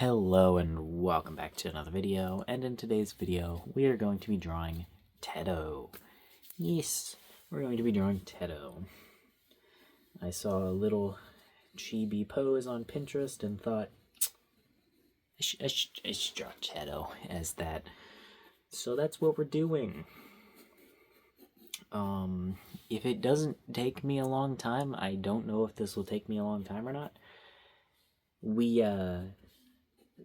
Hello and welcome back to another video, and in today's video we are going to be drawing Teto. Yes, we're going to be drawing Teto. I saw a little chibi pose on Pinterest and thought I should draw Teto as that. So that's what we're doing. If it doesn't take me a long time, I don't know if this will take me a long time or not.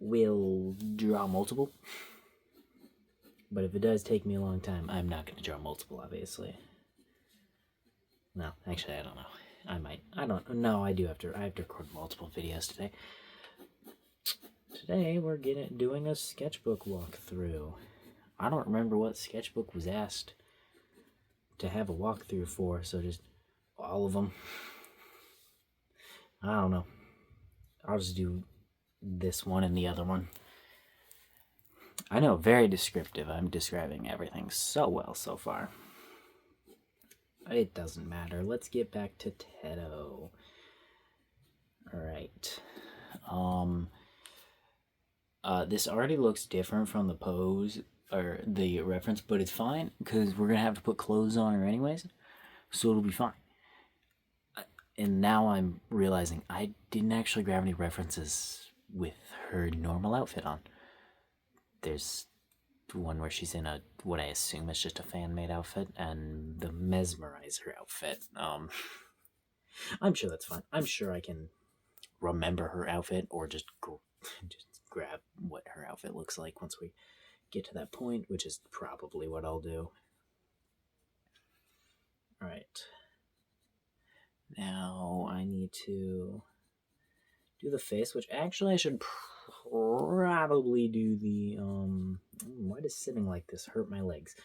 We'll draw multiple, but if it does take me a long time, I'm not going to draw multiple, obviously. No, actually, I don't know. I might. I don't know. I have to record multiple videos today. Today, we're doing a sketchbook walkthrough. I don't remember what sketchbook was asked to have a walkthrough for, so just all of them. I don't know. I'll just do this one and the other one. I know, very descriptive. I'm describing everything so well so far. It doesn't matter. Let's get back to Teto. Alright. This already looks different from the pose or the reference, but it's fine because we're gonna have to put clothes on her anyways, so it'll be fine. And now I'm realizing I didn't actually grab any references with her normal outfit on. There's one where she's in what I assume is just a fan-made outfit, and the mesmerizer outfit. I'm sure that's fine. I'm sure I can remember her outfit, or just grab what her outfit looks like once we get to that point, which is probably what I'll do. Alright. Now I need to do the face, which actually I should probably do the, why does sitting like this hurt my legs?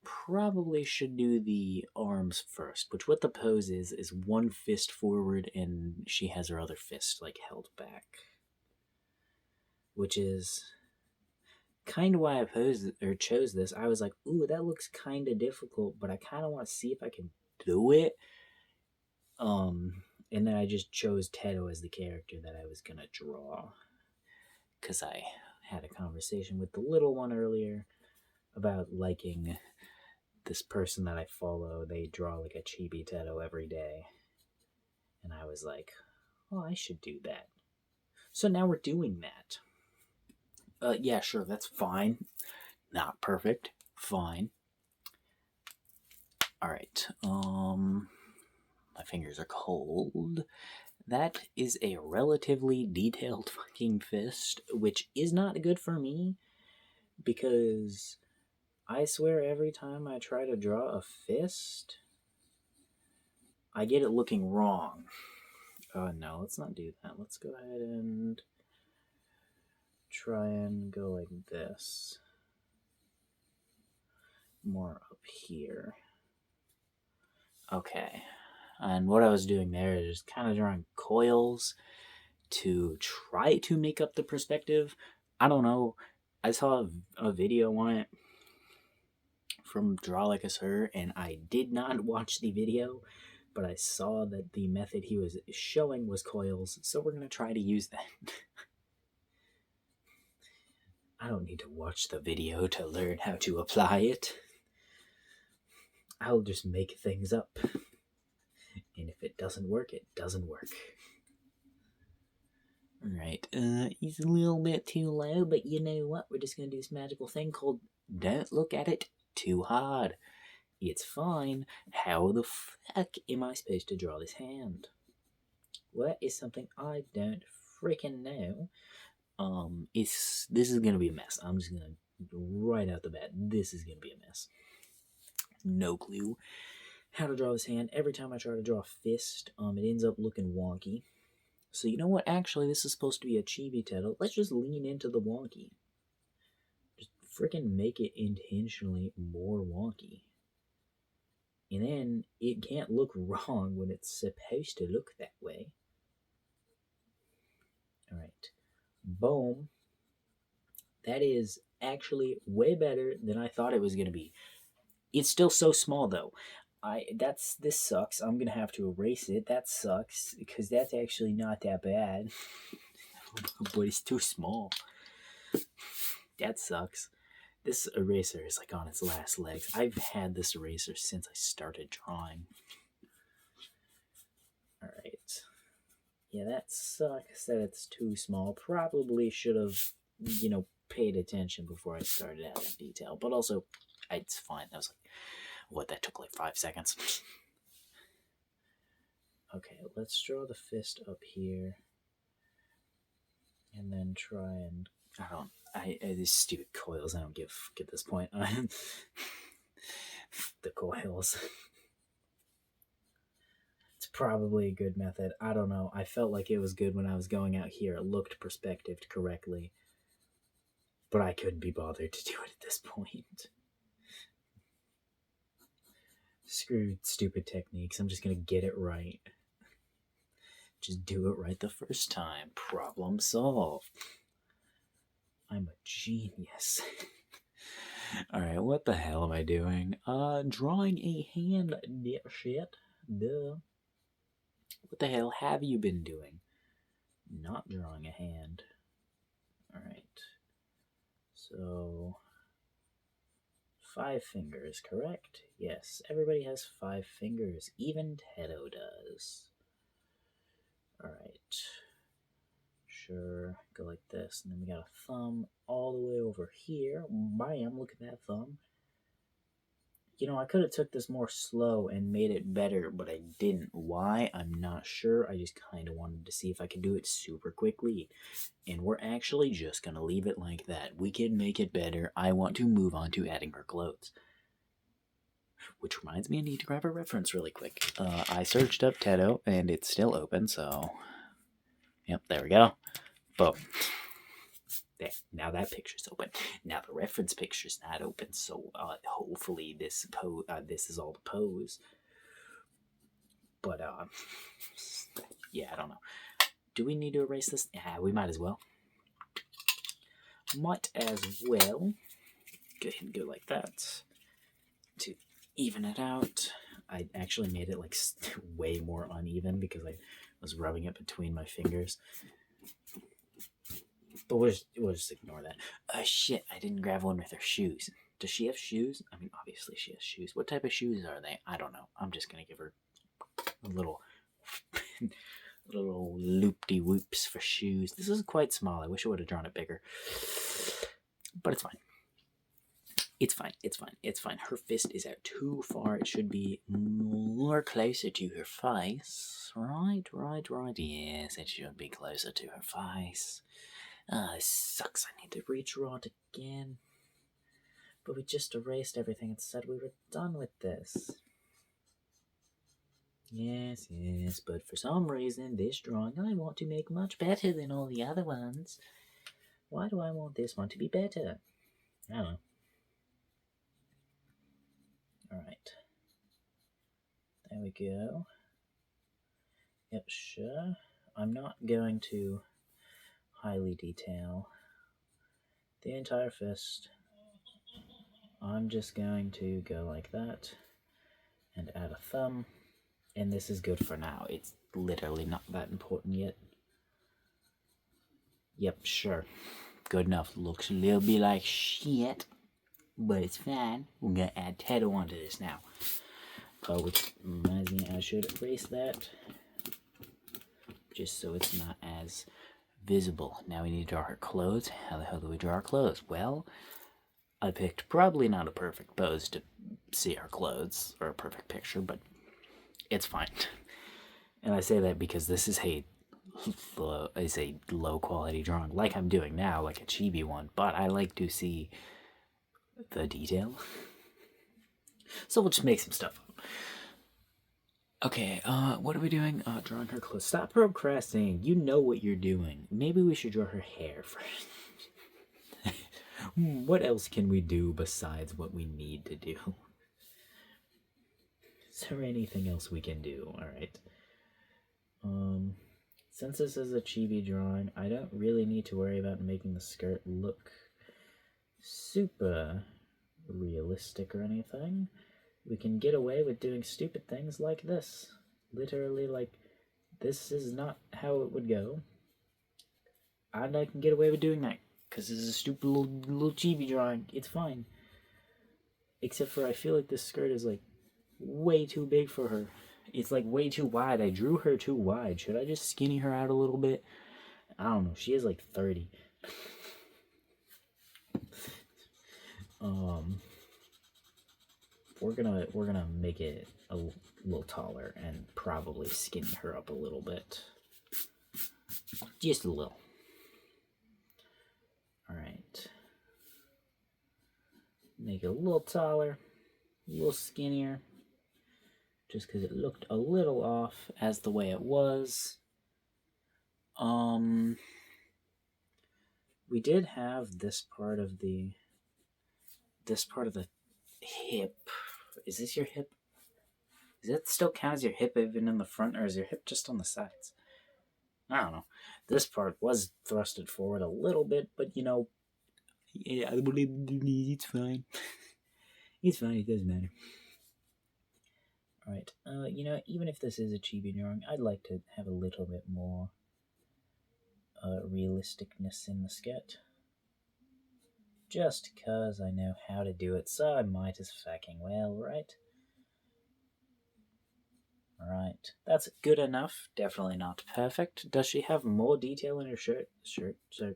Probably should do the arms first, which what the pose is one fist forward and she has her other fist like held back. Which is kind of why I chose this. I was like, ooh, that looks kind of difficult, but I kind of want to see if I can do it. And then I just chose Teto as the character that I was going to draw. Because I had a conversation with the little one earlier about liking this person that I follow. They draw like a chibi Teto every day. And I was like, well, I should do that. So now we're doing that. Yeah, sure, that's fine. Not perfect. Fine. Alright, my fingers are cold. That is a relatively detailed fucking fist, which is not good for me, because I swear every time I try to draw a fist, I get it looking wrong. No, let's not do that. Let's go ahead and try and go like this. More up here. Okay. And what I was doing there is just kind of drawing coils to try to make up the perspective. I don't know. I saw a video on it from Draw Like a Sir, and I did not watch the video, but I saw that the method he was showing was coils, so we're going to try to use that. I don't need to watch the video to learn how to apply it. I'll just make things up. And if it doesn't work, it doesn't work. Alright, he's a little bit too low, but you know what? We're just going to do this magical thing called don't look at it too hard. It's fine. How the fuck am I supposed to draw this hand? Well, that is something I don't freaking know. This is going to be a mess. I'm just going to right out the bat. This is going to be a mess. No clue how to draw this hand. Every time I try to draw a fist, it ends up looking wonky. So you know what? Actually, this is supposed to be a chibi Teto. Let's just lean into the wonky. Just freaking make it intentionally more wonky. And then it can't look wrong when it's supposed to look that way. Alright. Boom. That is actually way better than I thought it was going to be. It's still so small, though. This sucks. I'm gonna have to erase it. That sucks because that's actually not that bad. but it's too small. That sucks. This eraser is like on its last legs. I've had this eraser since I started drawing. Alright. Yeah, that sucks that it's too small. Probably should have, paid attention before I started adding detail. But also, it's fine. That was like, what, that took like 5 seconds. Okay, let's draw the fist up here. And then try and... these stupid coils, I don't get this point. The coils. It's probably a good method. I don't know. I felt like it was good when I was going out here. It looked perspectived correctly. But I couldn't be bothered to do it at this point. Screw stupid techniques. I'm just gonna get it right. Just do it right the first time. Problem solved. I'm a genius. Alright, what the hell am I doing? Drawing a hand, dipshit. Duh. What the hell have you been doing? Not drawing a hand. Alright. So... 5 fingers, correct? Yes, everybody has 5 fingers. Even Teto does. Alright. Sure, go like this. And then we got a thumb all the way over here. Bam, look at that thumb. I could have took this more slow and made it better, but I didn't. Why? I'm not sure. I just kind of wanted to see if I could do it super quickly. And we're actually just going to leave it like that. We can make it better. I want to move on to adding her clothes. Which reminds me, I need to grab a reference really quick. I searched up Teto, and it's still open, so... Yep, there we go. Boom. There, now that picture's open. Now the reference picture's not open, so hopefully this is all the pose. But yeah, I don't know. Do we need to erase this? Yeah, we might as well. Might as well. Go ahead and go like that to even it out. I actually made it like way more uneven because I was rubbing it between my fingers. But we'll just ignore that. Shit, I didn't grab one with her shoes. Does she have shoes? I mean, obviously she has shoes. What type of shoes are they? I don't know. I'm just gonna give her a little loop-de-whoops for shoes. This is quite small. I wish I would have drawn it bigger. But it's fine. It's fine. It's fine. It's fine. Her fist is out too far. It should be more closer to her face. Right. Yes, it should be closer to her face. This sucks. I need to redraw it again. But we just erased everything and said we were done with this. Yes, but for some reason, this drawing I want to make much better than all the other ones. Why do I want this one to be better? I don't know. Alright. There we go. Yep, sure. I'm not going to highly detail the entire fist. I'm just going to go like that and add a thumb. And this is good for now. It's literally not that important yet. Yep, sure. Good enough. Looks a little bit like shit, but it's fine. We're going to add Teto onto this now. Which reminds me, I should erase that. Just so it's not as visible. Now we need to draw her clothes. How the hell do we draw her clothes? Well, I picked probably not a perfect pose to see her clothes, or a perfect picture, but it's fine. And I say that because this is a low quality drawing, like I'm doing now, like a chibi one, but I like to see the detail. So we'll just make some stuff up. Okay, what are we doing? Drawing her clothes. Stop procrastinating. You know what you're doing. Maybe we should draw her hair first. What else can we do besides what we need to do? Is there anything else we can do? Alright. Since this is a chibi drawing, I don't really need to worry about making the skirt look super realistic or anything. We can get away with doing stupid things like this. Literally, like, this is not how it would go. And I can get away with doing that. Because this is a stupid little chibi drawing. It's fine. Except for I feel like this skirt is like way too big for her. It's like way too wide. I drew her too wide. Should I just skinny her out a little bit? I don't know. She is like 30. We're gonna make it a little taller and probably skinny her up a little bit. Just a little. Alright. Make it a little taller, a little skinnier. Just because it looked a little off as the way it was. We did have this part of the hip. Is this your hip? Does that still count as your hip even in the front, or is your hip just on the sides? I don't know. This part was thrusted forward a little bit, but you know, yeah, it's fine. It's fine, it doesn't matter. Alright, you know, even if this is a chibi drawing, I'd like to have a little bit more realisticness in the sketch. Just cause I know how to do it, so I might as fucking well, right? Right, that's good enough. Definitely not perfect. Does she have more detail in her skirt? I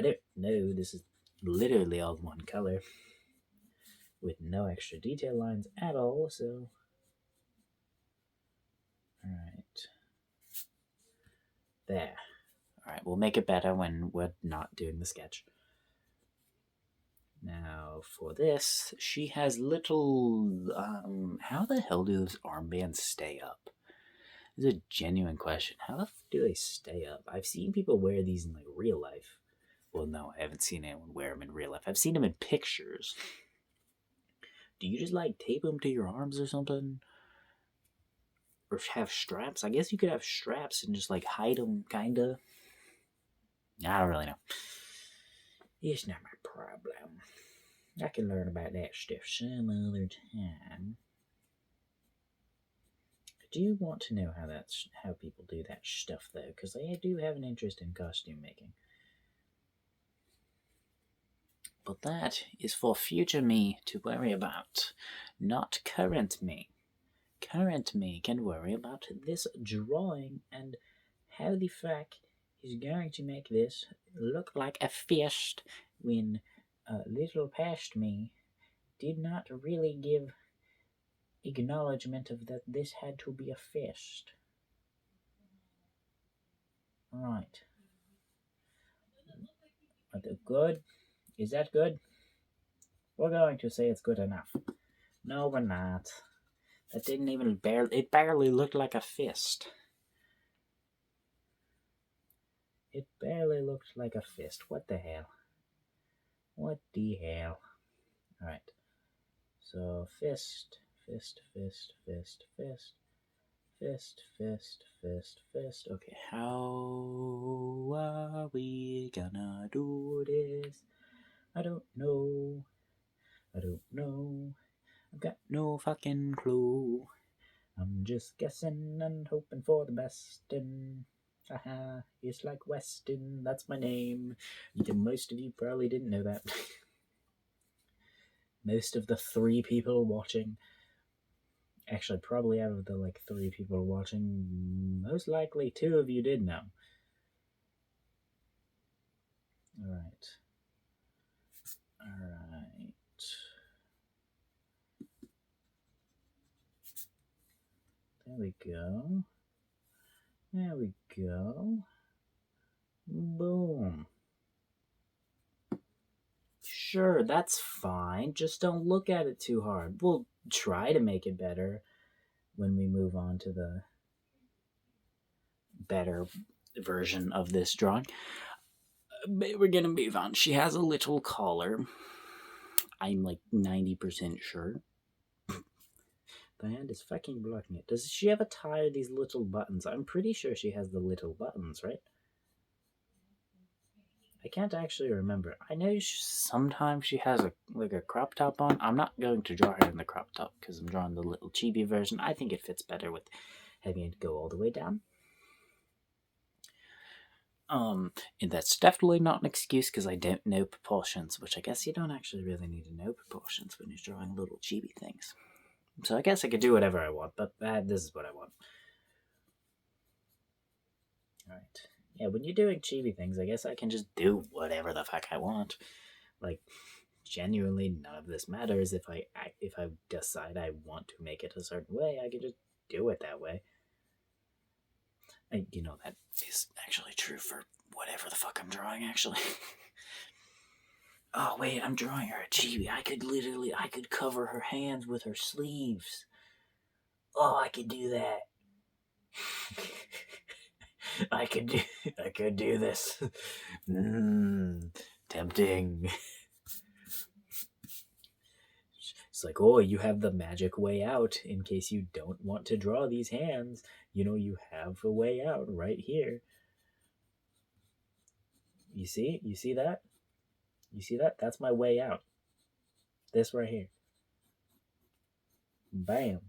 don't know. This is literally all one color with no extra detail lines at all, so... Alright. There. Alright, we'll make it better when we're not doing the sketch. Now, for this, she has little... how the hell do those armbands stay up? This is a genuine question. How the f do they stay up? I've seen people wear these in, like, real life. Well, no, I haven't seen anyone wear them in real life. I've seen them in pictures. Do you just, like, tape them to your arms or something? Or have straps? I guess you could have straps and just, like, hide them, kinda. I don't really know. It's not my problem. I can learn about that stuff some other time. I do want to know how people do that stuff, though, because I do have an interest in costume making. But that is for future me to worry about, not current me. Current me can worry about this drawing and how the fuck is going to make this look like a fist when little past me did not really give acknowledgement of that this had to be a fist. Right. Are they good? Is that good? We're going to say it's good enough. No, we're not. That didn't even it barely looked like a fist. It barely looked like a fist. What the hell? What the hell? Alright. So, fist, fist, fist, fist, fist, fist, fist, fist, fist. Okay, how are we gonna do this? I don't know. I don't know. I've got no fucking clue. I'm just guessing and hoping for the best, and haha, it's like Weston, that's my name. Most of you probably didn't know that. Most of the 3 people watching, actually probably out of the like 3 people watching, most likely 2 of you did know. Alright. Alright. There we go. There we go. Boom. Sure, that's fine. Just don't look at it too hard. We'll try to make it better when we move on to the better version of this drawing. But we're gonna move on. She has a little collar. I'm like 90% sure. The hand is fucking blocking it. Does she have a tie or these little buttons? I'm pretty sure she has the little buttons, right? I can't actually remember. I know sometimes she has a crop top on. I'm not going to draw her in the crop top because I'm drawing the little chibi version. I think it fits better with having it go all the way down. And that's definitely not an excuse because I don't know proportions, which I guess you don't actually really need to know proportions when you're drawing little chibi things. So I guess I could do whatever I want, but this is what I want. Alright. Yeah, when you're doing chibi things, I guess I can just do whatever the fuck I want. Like, genuinely, none of this matters. If I decide I want to make it a certain way, I can just do it that way. You know, that is actually true for whatever the fuck I'm drawing, actually. Oh, wait, I'm drawing her a chibi. I could cover her hands with her sleeves. Oh, I could do that. I could do this. Tempting. It's like, oh, you have the magic way out in case you don't want to draw these hands. You know, you have a way out right here. You see? You see that? You see that? That's my way out. This right here. Bam.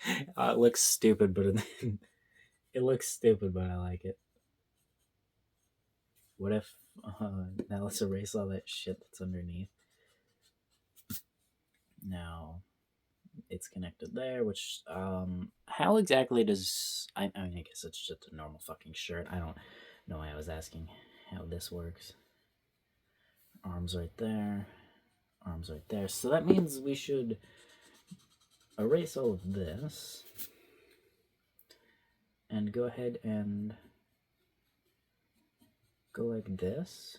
It looks stupid, but it looks stupid, but I like it. What if... now let's erase all that shit that's underneath. Now... it's connected there, which, how exactly does... I mean, I guess it's just a normal fucking shirt. I don't know why I was asking how this works. Arms right there. Arms right there. So that means we should erase all of this and go ahead and go like this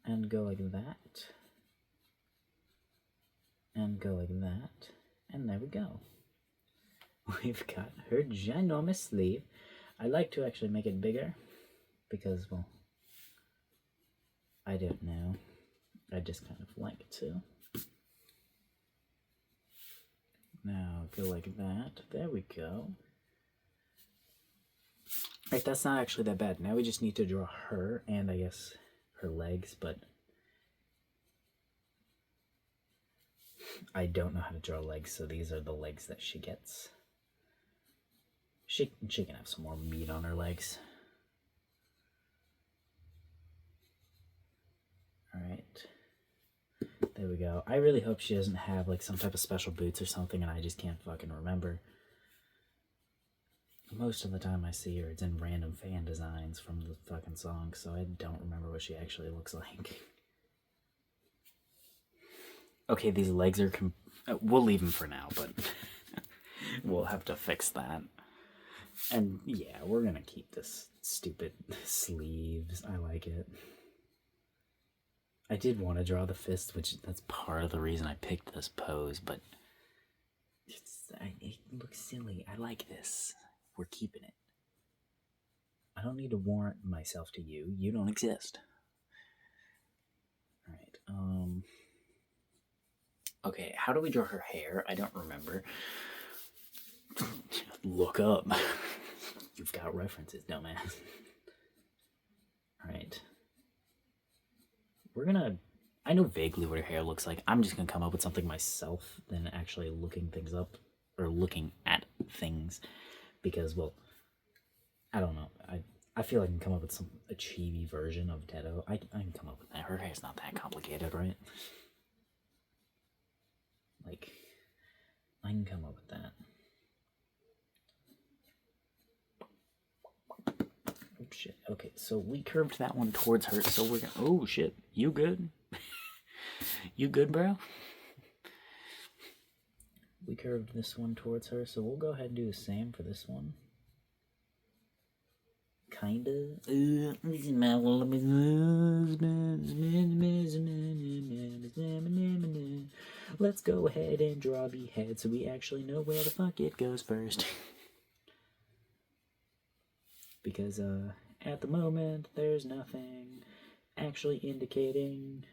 and go like that and go like that, and there we go. We've got her ginormous sleeve. I'd like to actually make it bigger because, well, I don't know. I just kind of like to. Now go like that. There we go. Right, that's not actually that bad. Now we just need to draw her and I guess her legs, but I don't know how to draw legs, so these are the legs that she gets. She can have some more meat on her legs. Alright. There we go. I really hope she doesn't have like some type of special boots or something and I just can't fucking remember. Most of the time I see her, it's in random fan designs from the fucking song, so I don't remember what she actually looks like. Okay, these legs are... we'll leave them for now, but we'll have to fix that. And yeah, we're gonna keep this stupid sleeves. I like it. I did want to draw the fist, which that's part of the reason I picked this pose, but it looks silly. I like this. We're keeping it. I don't need to warrant myself to you. You don't exist. Alright, okay, how do we draw her hair? I don't remember. Look up. You've got references, dumbass. Alright. We're gonna... I know vaguely what her hair looks like. I'm just gonna come up with something myself than actually looking things up. Or looking at things. Because, well... I don't know. I feel I can come up with a chibi version of Teto. I can come up with that. Her hair's not that complicated, right? Like... I can come up with that. Oh, shit. Okay, so we curved that one towards her, so we're gonna... Oh, shit. You good? You good, bro? We curved this one towards her, so we'll go ahead and do the same for this one. Kinda. Let's go ahead and draw the head so we actually know where the fuck it goes first. Because, at the moment, there's nothing actually indicating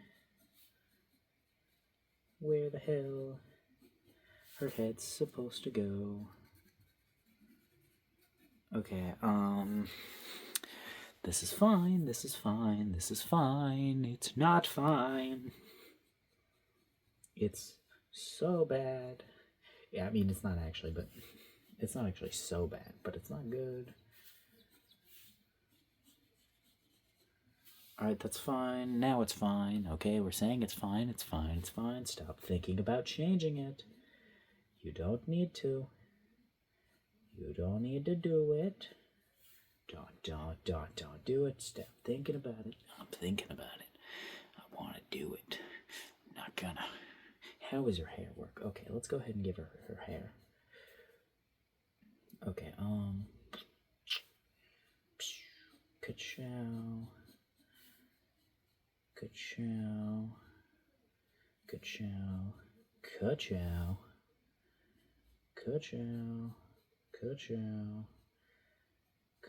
where the hell her head's supposed to go. Okay, this is fine, this is fine, this is fine, it's not fine. It's so bad. Yeah, I mean, it's not actually, but it's not actually so bad, but it's not good. Alright, that's fine. Now it's fine. Okay, we're saying it's fine, it's fine, it's fine. Stop thinking about changing it. You don't need to. You don't need to do it. Don't do it. Stop thinking about it. I'm thinking about it. I want to do it. I'm not gonna. How does her hair work? Okay, let's go ahead and give her her hair. Okay, ka-chow. Ka-chow. Ka-chow. Ka-chow. Ka-chow. Ka-chow.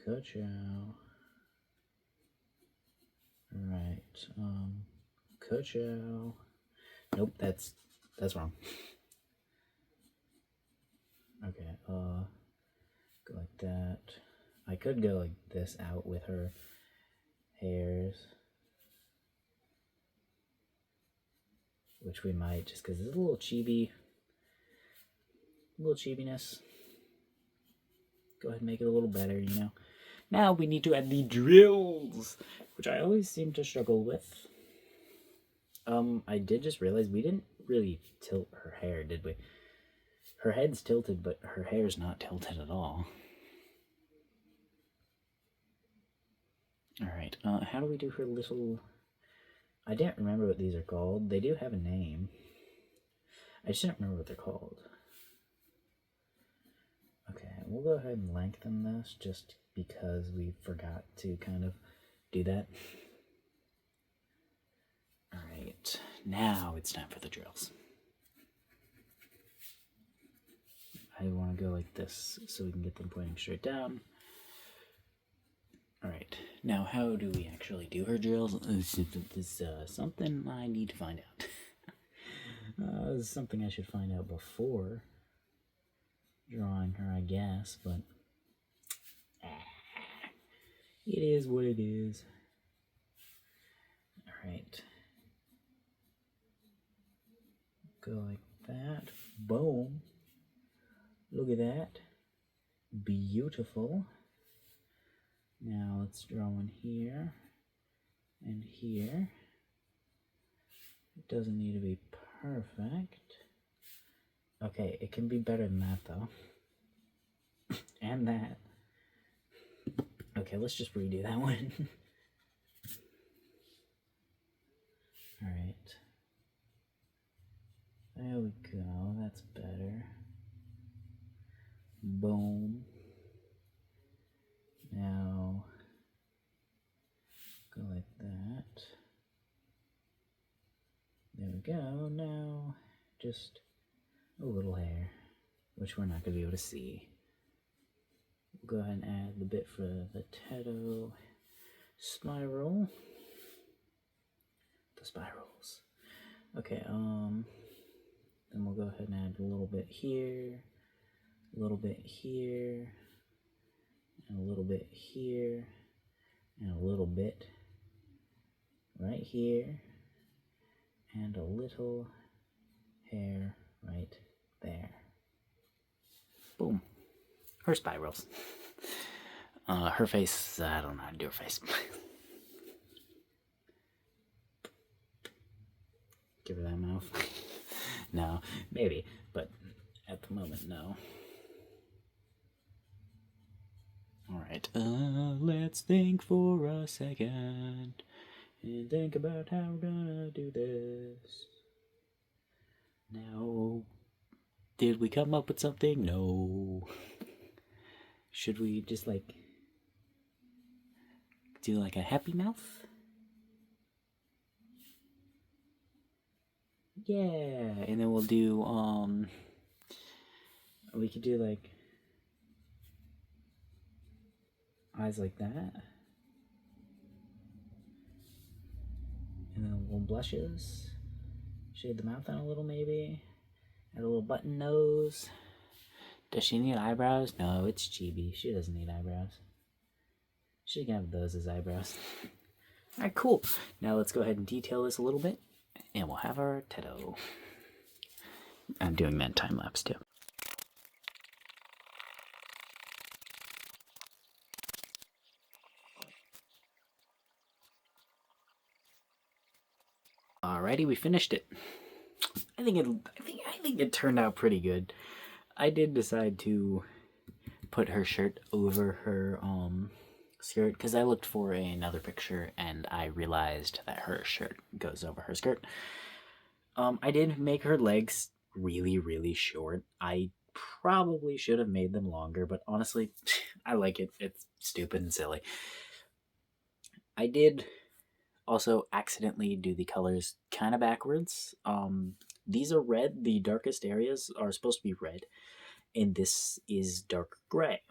Ka-chow. Right, ka-chow. Nope, that's wrong. Okay, go like that. I could go like this out with her hairs, which we might, just because it's a little chibiness. Go ahead and make it a little better, you know. Now we need to add the drills, which I always seem to struggle with. I did just realize we didn't really tilt her hair, did we? Her head's tilted, but her hair's not tilted at all. Alright, how do we do her little... I don't remember what these are called. They do have a name. I just don't remember what they're called. Okay, we'll go ahead and lengthen this just because we forgot to kind of do that. Alright, now it's time for the drills. I want to go like this so we can get them pointing straight down. Alright, now how do we actually do her drills? This is something I need to find out. This is something I should find out before drawing her, I guess, but it is what it is. Alright. Go like that. Boom. Look at that. Beautiful. Now let's draw one here and here. It doesn't need to be perfect. Okay, it can be better than that though. And that. Okay, let's just redo that one. Alright. There we go, that's better. Boom. Now, go like that. There we go. Now, just a little hair, which we're not going to be able to see. We'll go ahead and add the bit for the teto spiral. The spirals. Okay, then we'll go ahead and add a little bit here, a little bit here, and a little bit here, and a little bit right here, and a little hair right there. Boom. Her spirals. Her face, I don't know how to do her face. Give her that mouth. No, maybe, but at the moment, no. Alright, let's think for a second and think about how we're gonna do this. Now, did we come up with something? No. Should we just like do like a happy mouth? Yeah, and then we'll do we could do like eyes like that. And then little blushes. Shade the mouth down a little maybe. Add a little button nose. Does she need eyebrows? No, it's chibi. She doesn't need eyebrows. She can have those as eyebrows. Alright, cool. Now let's go ahead and detail this a little bit. And we'll have our teto. I'm doing that time lapse too. Alrighty, we finished it. I think it turned out pretty good. I did decide to put her shirt over her skirt because I looked for another picture and I realized that her shirt goes over her skirt. I did make her legs really, really short. I probably should have made them longer, but honestly, I like it. It's stupid and silly. I did also accidentally do the colors kind of backwards. These are red. The darkest areas are supposed to be red, and this is dark gray.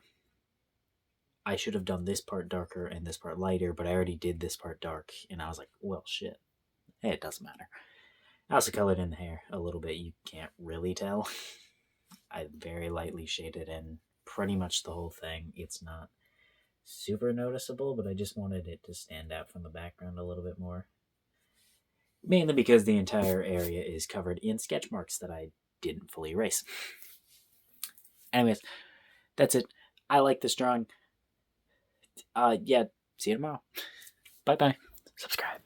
I should have done this part darker and this part lighter, but I already did this part dark, and I was like, well, shit. Hey, it doesn't matter. I also colored in the hair a little bit. You can't really tell. I very lightly shaded in pretty much the whole thing. It's not super noticeable, but I just wanted it to stand out from the background a little bit more. Mainly because the entire area is covered in sketch marks that I didn't fully erase. Anyways, that's it. I like this drawing. Yeah, see you tomorrow. Bye bye. Subscribe.